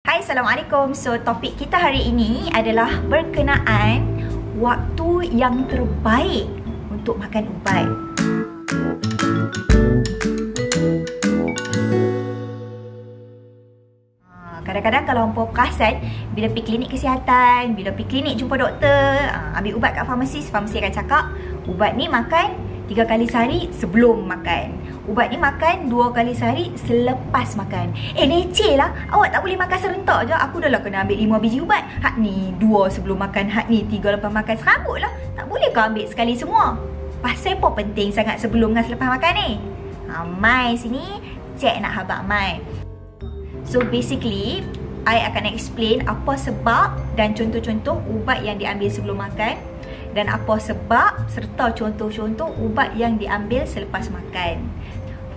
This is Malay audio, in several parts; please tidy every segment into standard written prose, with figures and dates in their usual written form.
Hai, Assalamualaikum. So, topik kita hari ini adalah berkenaan waktu yang terbaik untuk makan ubat. Kadang-kadang kalau hampa perasan, bila pergi klinik kesihatan, bila pergi klinik jumpa doktor, ambil ubat kat farmasi akan cakap, ubat ni makan 3 kali sehari sebelum makan. Ubat ni makan 2 kali sehari selepas makan. Leceh lah. Awak tak boleh makan serentak je. Aku dah lah kena ambil 5 biji ubat. Hak ni 2 sebelum makan, hak ni 3 lepas makan. Serabut lah. Tak boleh kau ambil sekali semua. Pasal apa penting sangat sebelum dengan selepas makan ni? Mai sini, cek nak habaq Mai. So basically, I akan explain apa sebab dan contoh-contoh ubat yang diambil sebelum makan, dan apa sebab serta contoh-contoh ubat yang diambil selepas makan.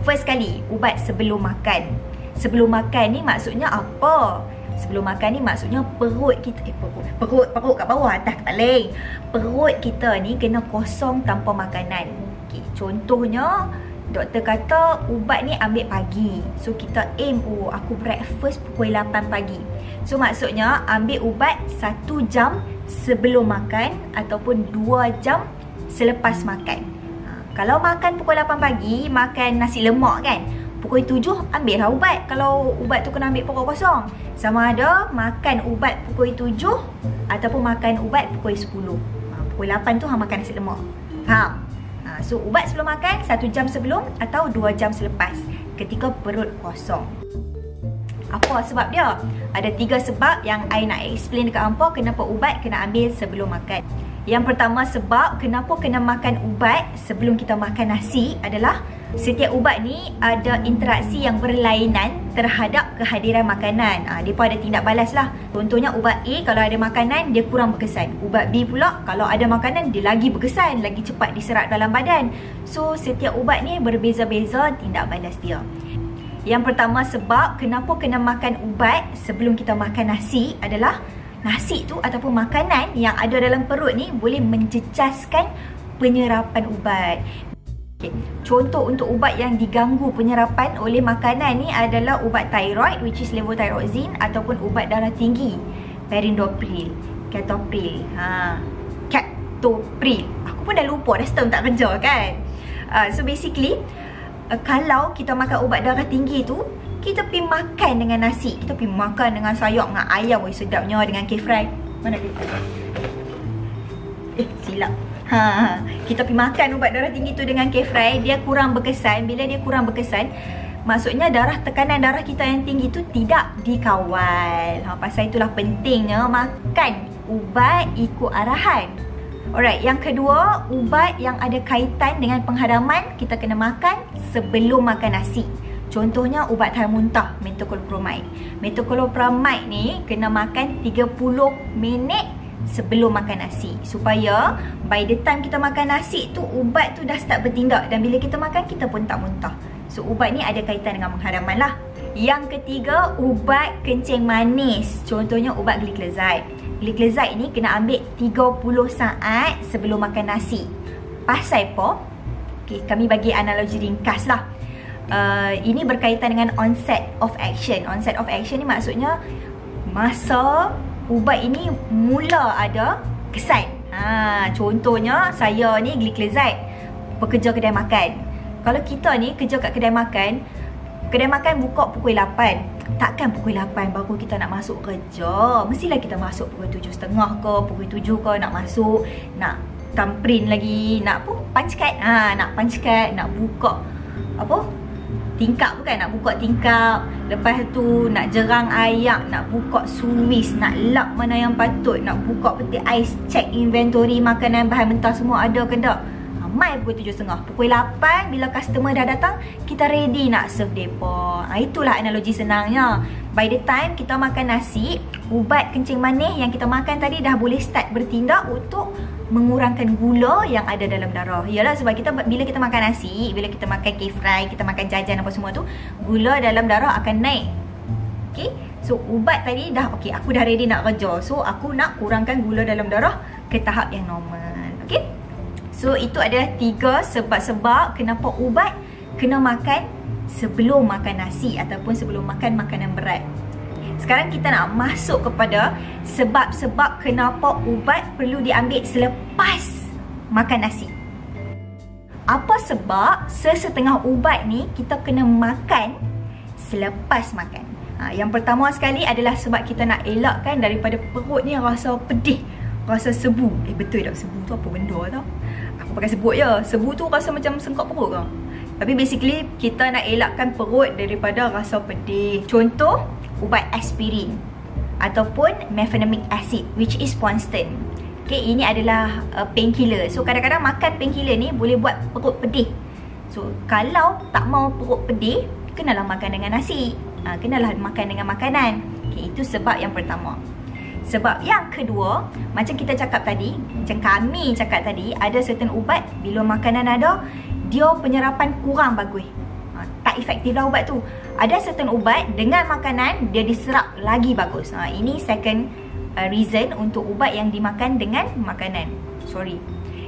First kali, ubat sebelum makan. Sebelum makan ni maksudnya apa? Sebelum makan ni maksudnya perut kita, perut kat bawah, atas kepala. Perut kita ni kena kosong tanpa makanan. Okay, contohnya, doktor kata ubat ni ambil pagi. So kita aim, aku breakfast pukul 8 pagi. So maksudnya ambil ubat 1 jam sebelum makan ataupun 2 jam selepas makan. Kalau makan pukul 8 pagi, makan nasi lemak kan, pukul 7 ambillah ubat. Kalau ubat tu kena ambil pukul kosong. Sama ada makan ubat pukul 7 ataupun makan ubat pukul 10. Pukul 8 tu hang makan nasi lemak. Faham? So ubat sebelum makan 1 jam sebelum atau 2 jam selepas, ketika perut kosong. Apa sebab dia? Ada 3 sebab yang I nak explain dekat hampa kenapa ubat kena ambil sebelum makan. Yang pertama sebab kenapa kena makan ubat sebelum kita makan nasi adalah setiap ubat ni ada interaksi yang berlainan terhadap kehadiran makanan. Mereka ada tindak balas lah. Contohnya ubat A kalau ada makanan dia kurang berkesan. Ubat B pula kalau ada makanan dia lagi berkesan, lagi cepat diserap dalam badan. So setiap ubat ni berbeza-beza tindak balas dia. Yang pertama sebab kenapa kena makan ubat sebelum kita makan nasi adalah nasi tu ataupun makanan yang ada dalam perut ni boleh menjejaskan penyerapan ubat. Okay. Contoh untuk ubat yang diganggu penyerapan oleh makanan ni adalah ubat thyroid, which is levothyroxine, ataupun ubat darah tinggi, perindopril, captopril. Captopril. Aku pun dah lupa, dah setahun tak kerja kan. So basically, kalau kita makan ubat darah tinggi tu, kita pergi makan dengan nasi, kita pergi makan dengan sayur, dengan ayam, sedapnya, dengan cake fry. Mana cake fry? Silap. Kita pergi makan ubat darah tinggi tu dengan cake fry, dia kurang berkesan. Bila dia kurang berkesan, maksudnya tekanan darah kita yang tinggi tu tidak dikawal. Pasal itulah pentingnya makan ubat ikut arahan. Alright, yang kedua, ubat yang ada kaitan dengan penghadaman kita kena makan sebelum makan nasi. Contohnya ubat tahan muntah, metoclopramide. Metoclopramide ni kena makan 30 minit sebelum makan nasi, supaya by the time kita makan nasi tu, ubat tu dah start bertindak, dan bila kita makan, kita pun tak muntah. So ubat ni ada kaitan dengan penghadaman lah. Yang ketiga, ubat kencing manis. Contohnya ubat gliclazide. Gliclazide ni kena ambil 30 saat sebelum makan nasi. Pasal apa? Okay, kami bagi analogi ringkas lah. Ini berkaitan dengan onset of action. Onset of action ni maksudnya masa ubat ini mula ada kesan. Contohnya saya ni gliclazide, pekerja kedai makan. Kalau kita ni kerja kat kedai makan buka pukul 8. Takkan pukul 8 baru kita nak masuk kerja. Mestilah kita masuk pukul 7.30 ke, pukul 7 ke nak masuk, nak thumbprint lagi, nak apa? Punch card. Nak punch card, nak buka apa? Tingkap bukan, nak buka tingkap. Lepas tu nak jerang ayak, nak buka suis, nak lap mana yang patut, nak buka peti ais, check inventory makanan bahan mentah semua ada ke tak. Mai pukul 7.30. Pukul 8 bila customer dah datang, kita ready nak serve depa. Itulah analogi senangnya. By the time kita makan nasi, ubat kencing manis yang kita makan tadi dah boleh start bertindak untuk mengurangkan gula yang ada dalam darah. Yalah, sebab bila kita makan nasi, bila kita makan cake fry, kita makan jajan apa semua tu, gula dalam darah akan naik. Okay, so ubat tadi dah okay, aku dah ready nak kerja. So aku nak kurangkan gula dalam darah ke tahap yang normal. Okay, so itu adalah 3 sebab-sebab kenapa ubat kena makan sebelum makan nasi ataupun sebelum makan makanan berat. Sekarang kita nak masuk kepada sebab-sebab kenapa ubat perlu diambil selepas makan nasi. Apa sebab sesetengah ubat ni kita kena makan selepas makan? Yang pertama sekali adalah sebab kita nak elakkan daripada perut ni rasa pedih, rasa sebu. Betul tak sebu tu apa benda tau? Aku pakai sebut je. Sebu tu rasa macam sengkak perut ke? Tapi basically kita nak elakkan perut daripada rasa pedih. Contoh, ubat aspirin ataupun mefenamic acid which is Ponston. Okay, ini adalah painkiller. So kadang-kadang makan painkiller ni boleh buat perut pedih. So kalau tak mau perut pedih, kenalah makan dengan nasi. Kenalah makan dengan makanan. Okay, itu sebab yang pertama. Sebab yang kedua, macam kita cakap tadi, macam kami cakap tadi, ada certain ubat bila makanan ada, dia penyerapan kurang bagus. Tak efektif lah ubat tu. Ada certain ubat dengan makanan dia diserap lagi bagus. Ini second reason untuk ubat yang dimakan dengan makanan.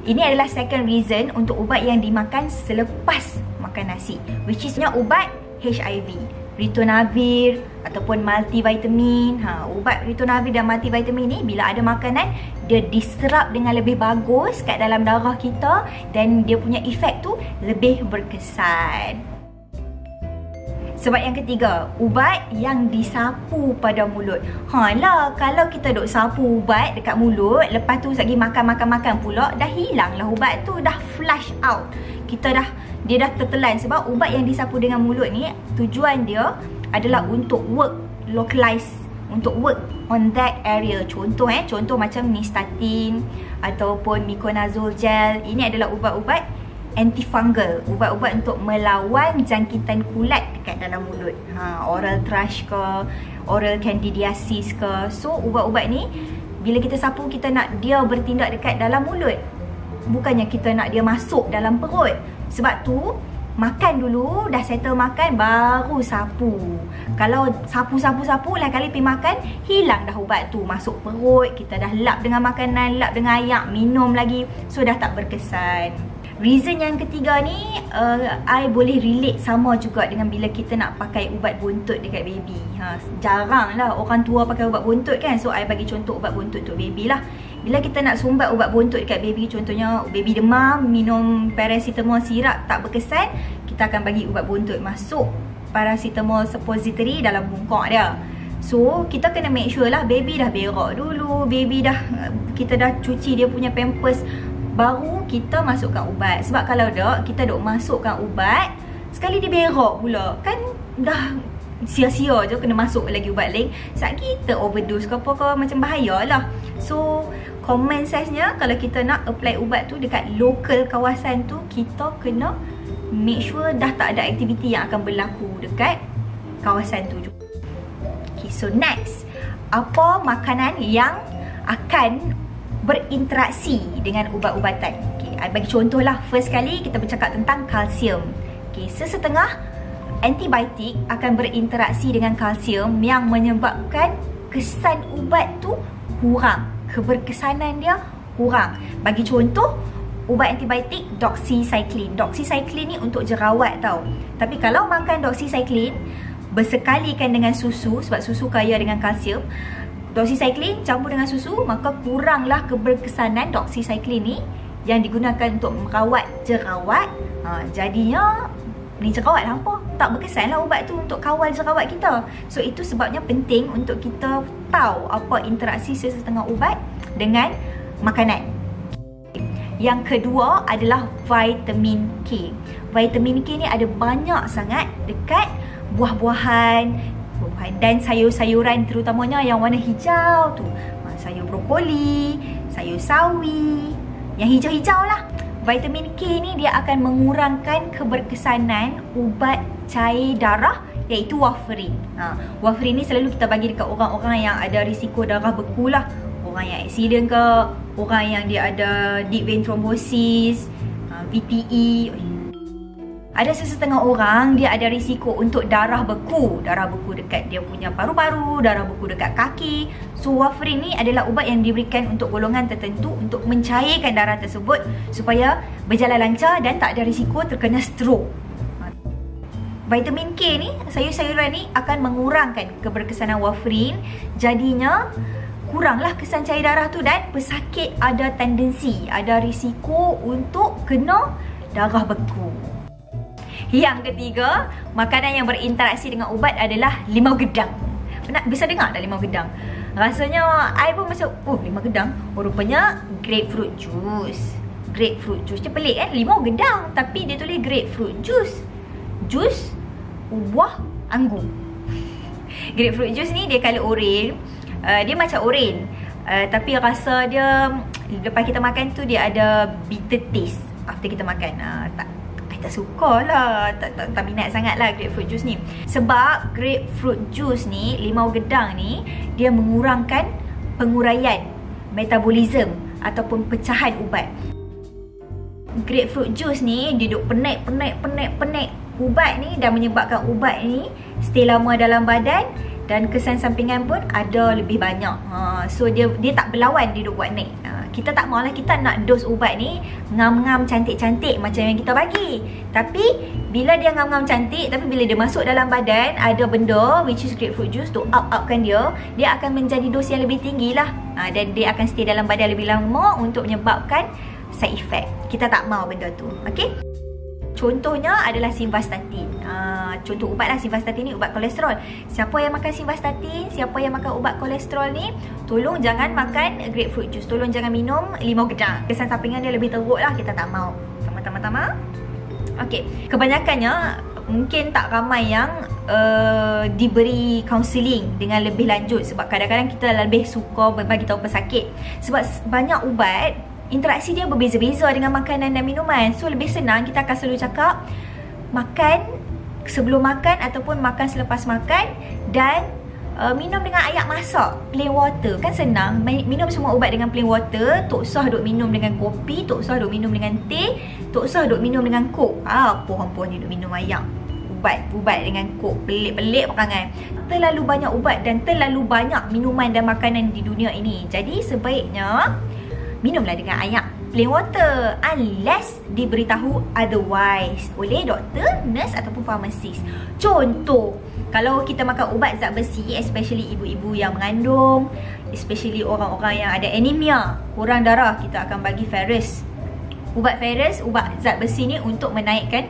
Ini adalah second reason untuk ubat yang dimakan selepas makan nasi, which is ubat HIV, ritonavir ataupun multivitamin. Ubat ritonavir dan multivitamin ni bila ada makanan, dia diserap dengan lebih bagus kat dalam darah kita dan dia punya efek tu lebih berkesan. Sebab yang ketiga, ubat yang disapu pada mulut. Kalau kita duk sapu ubat dekat mulut, lepas tu lagi makan pula, dah hilang lah ubat tu, dah flush out. Dia dah tertelan. Sebab ubat yang disapu dengan mulut ni, tujuan dia adalah untuk work localized, untuk work on that area. Contoh macam Nystatin ataupun Miconazole gel. Ini adalah ubat-ubat antifungal, ubat-ubat untuk melawan jangkitan kulat dekat dalam mulut. Oral thrush ke, oral candidiasis ke. So ubat-ubat ni bila kita sapu, kita nak dia bertindak dekat dalam mulut, bukannya kita nak dia masuk dalam perut. Sebab tu makan dulu, dah settle makan baru sapu. Kalau sapu lah kali pergi makan, hilang dah ubat tu, masuk perut, kita dah lap dengan makanan, lap dengan ayak, minum lagi. So dah tak berkesan. Reason yang ketiga ni, I boleh relate sama juga dengan bila kita nak pakai ubat buntut dekat baby. Jarang lah orang tua pakai ubat buntut kan. So I bagi contoh ubat buntut untuk baby lah. Bila kita nak sumbat ubat buntut dekat baby, contohnya baby demam, minum paracetamol sirap tak berkesan, kita akan bagi ubat buntut, masuk paracetamol suppository dalam bungkuk dia. So kita kena make sure lah baby dah berak dulu, kita dah cuci dia punya pampers, baru kita masukkan ubat. Sebab kalau tak, kita duk masukkan ubat, sekali dia berak pula, kan dah sia-sia je, kena masuk lagi ubat lain. Saat kita overdose ke apa ke, macam bahaya lah. So common sense-nya, kalau kita nak apply ubat tu dekat local kawasan tu, kita kena make sure dah tak ada aktiviti yang akan berlaku dekat kawasan tu juga. Okay, so next, apa makanan yang akan berinteraksi dengan ubat-ubatan? Okay, I bagi contoh lah. First kali kita bercakap tentang kalsium. Okay, sesetengah antibiotik akan berinteraksi dengan kalsium yang menyebabkan kesan ubat tu kurang, keberkesanan dia kurang. Bagi contoh, ubat antibiotik doxycycline. Doxycycline ni untuk jerawat tau. Tapi kalau makan doxycycline bersekalikan dengan susu, sebab susu kaya dengan kalsium, doxycycline campur dengan susu, maka kuranglah keberkesanan doxycycline ni yang digunakan untuk merawat jerawat. Jadinya ni jerawat hampa, tak berkesan lah ubat tu untuk kawal jerawat kita. So itu sebabnya penting untuk kita tahu apa interaksi sesetengah ubat dengan makanan. Yang kedua adalah vitamin K. Vitamin K ni ada banyak sangat dekat buah-buahan dan sayur-sayuran, terutamanya yang warna hijau tu. Sayur brokoli, sayur sawi, yang hijau-hijau lah. Vitamin K ni dia akan mengurangkan keberkesanan ubat cair darah, iaitu warfarin. Warfarin ni selalu kita bagi dekat orang-orang yang ada risiko darah beku lah. Orang yang accident ke, orang yang dia ada deep vein thrombosis, VTE. Ada sesetengah orang dia ada risiko untuk darah beku dekat dia punya paru-paru, darah beku dekat kaki. So warfarin ni adalah ubat yang diberikan untuk golongan tertentu untuk mencairkan darah tersebut supaya berjalan lancar dan tak ada risiko terkena stroke. vitamin K ni, sayur-sayuran ni akan mengurangkan keberkesanan warfarin. Jadinya kuranglah kesan cair darah tu dan pesakit ada tendensi, ada risiko untuk kena darah beku. Yang ketiga, makanan yang berinteraksi dengan ubat adalah limau gedang. Pernah bisa dengar tak limau gedang? Rasanya I pun macam, limau gedang. Rupanya grapefruit juice. Grapefruit juice. Dia pelik kan? Limau gedang tapi dia tulis grapefruit juice. Jus buah anggur. Grapefruit juice ni dia colour oren. Dia macam oren. Tapi rasa dia lepas kita makan tu dia ada bitter taste after kita makan. Tak suka lah, tak minat sangat lah grapefruit juice ni. Sebab grapefruit juice ni, limau gedang ni, dia mengurangkan penguraian metabolism ataupun pecahan ubat. Grapefruit juice ni dia duk penat ubat ni dan menyebabkan ubat ni stay lama dalam badan dan kesan sampingan pun ada lebih banyak. So dia tak berlawan, dia duk buat naik. Kita tak maulah kita nak dos ubat ni ngam-ngam cantik-cantik macam yang kita bagi. Tapi bila dia ngam-ngam cantik, tapi bila dia masuk dalam badan ada benda which is grapefruit juice tu up-upkan dia akan menjadi dos yang lebih tinggi lah. Dan dia akan stay dalam badan lebih lama untuk menyebabkan side effect. Kita tak mau benda tu. Okay? Contohnya adalah simvastatin. Contoh ubat lah, simvastatin ni ubat kolesterol. Siapa yang makan simvastatin, siapa yang makan ubat kolesterol ni, tolong jangan makan grapefruit juice. Tolong jangan minum limau gedang. Kesan sampingan dia lebih teruk lah, kita tak mau. Sama-sama. Okey, kebanyakannya mungkin tak ramai yang diberi counselling dengan lebih lanjut. Sebab kadang-kadang kita lebih suka bagi tahu pesakit. Sebab banyak ubat interaksi dia berbeza-beza dengan makanan dan minuman. So lebih senang kita akan selalu cakap makan sebelum makan ataupun makan selepas makan dan minum dengan air masak, plain water. Kan senang minum semua ubat dengan plain water. Tak usah duk minum dengan kopi, tak usah duk minum dengan teh, tak usah duk minum dengan kok. Pohon-pohon ni duk minum air ubat dengan kok. Pelik-pelik perangai. Terlalu banyak ubat dan terlalu banyak minuman dan makanan di dunia ini. Jadi sebaiknya minumlah dengan air plain water unless diberitahu otherwise oleh doktor, nurse ataupun farmasis. Contoh, kalau kita makan ubat zat besi, especially ibu-ibu yang mengandung, especially orang-orang yang ada anemia, kurang darah, kita akan bagi ferrous. Ubat ferrous, ubat zat besi ni untuk menaikkan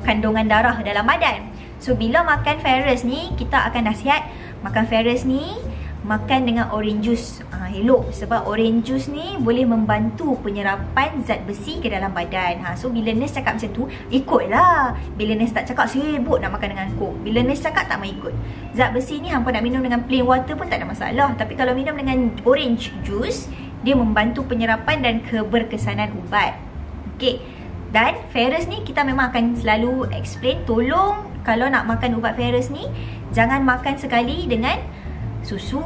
kandungan darah dalam badan. So bila makan ferrous ni, kita akan nasihat makan ferrous ni makan dengan orange juice. Elok sebab orange juice ni boleh membantu penyerapan zat besi ke dalam badan. So bila nurse cakap macam tu, ikutlah. Bila nurse tak cakap sibuk nak makan dengan kok, bila nurse cakap tak mau ikut. Zat besi ni hampa nak minum dengan plain water pun tak ada masalah. Tapi kalau minum dengan orange juice, dia membantu penyerapan dan keberkesanan ubat. Okay. Dan ferrous ni kita memang akan selalu explain, tolong kalau nak makan ubat ferrous ni jangan makan sekali dengan susu,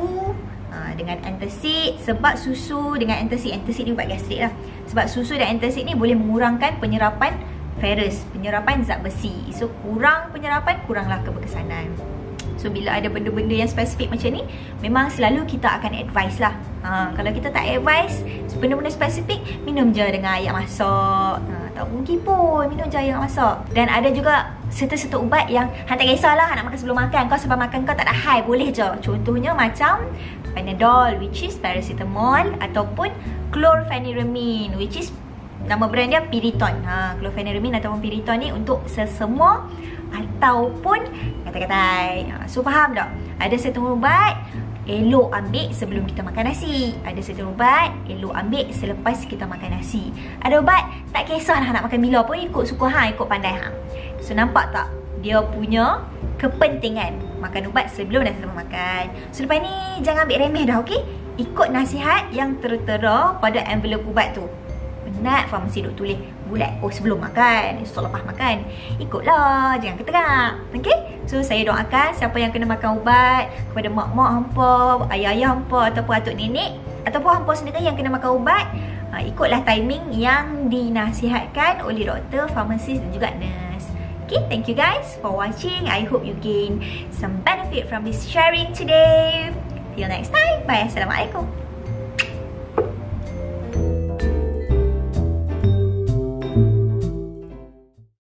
dengan antacid. Sebab susu dengan antacid ni ubat gastrik lah. Sebab susu dan antacid ni boleh mengurangkan penyerapan ferrous, penyerapan zat besi. So kurang penyerapan, kuranglah keberkesanan. So bila ada benda-benda yang spesifik macam ni, memang selalu kita akan advise lah. Kalau kita tak advise benda-benda spesifik, minum je dengan air masak. Tak rugi pun, minum je air masak. Dan ada juga serta-serta ubat yang tak kisahlah nak makan sebelum makan. Kau sebab makan kau tak ada high, boleh je. Contohnya macam Panadol, which is paracetamol, ataupun chlorpheniramine, which is nama brand dia Piriton. Chlorpheniramine ataupun Piriton ni untuk sesemua ataupun katai-katai. So faham tak? Ada satu ubat elok ambil sebelum kita makan nasi. Ada satu ubat elok ambil selepas kita makan nasi. Ada ubat tak kisahlah nak makan bila pun, ikut suka ikut pandai So nampak tak? Dia punya kepentingan makan ubat sebelum dan selepas makan. So lepas ni jangan ambil remeh dah, okey? Ikut nasihat yang tertera pada envelope ubat tu. Penat farmasi duk tulis bulat, sebelum makan, selepas makan. Ikutlah, jangan keterap. Okey? So saya doakan siapa yang kena makan ubat, kepada mak-mak hampa, ayah-ayah hampa ataupun atuk nenek ataupun hampa sendiri yang kena makan ubat, ikutlah timing yang dinasihatkan oleh doktor, farmasis dan juga nurse. Okay, thank you guys for watching. I hope you gain some benefit from this sharing today. Till next time. Bye. Assalamualaikum.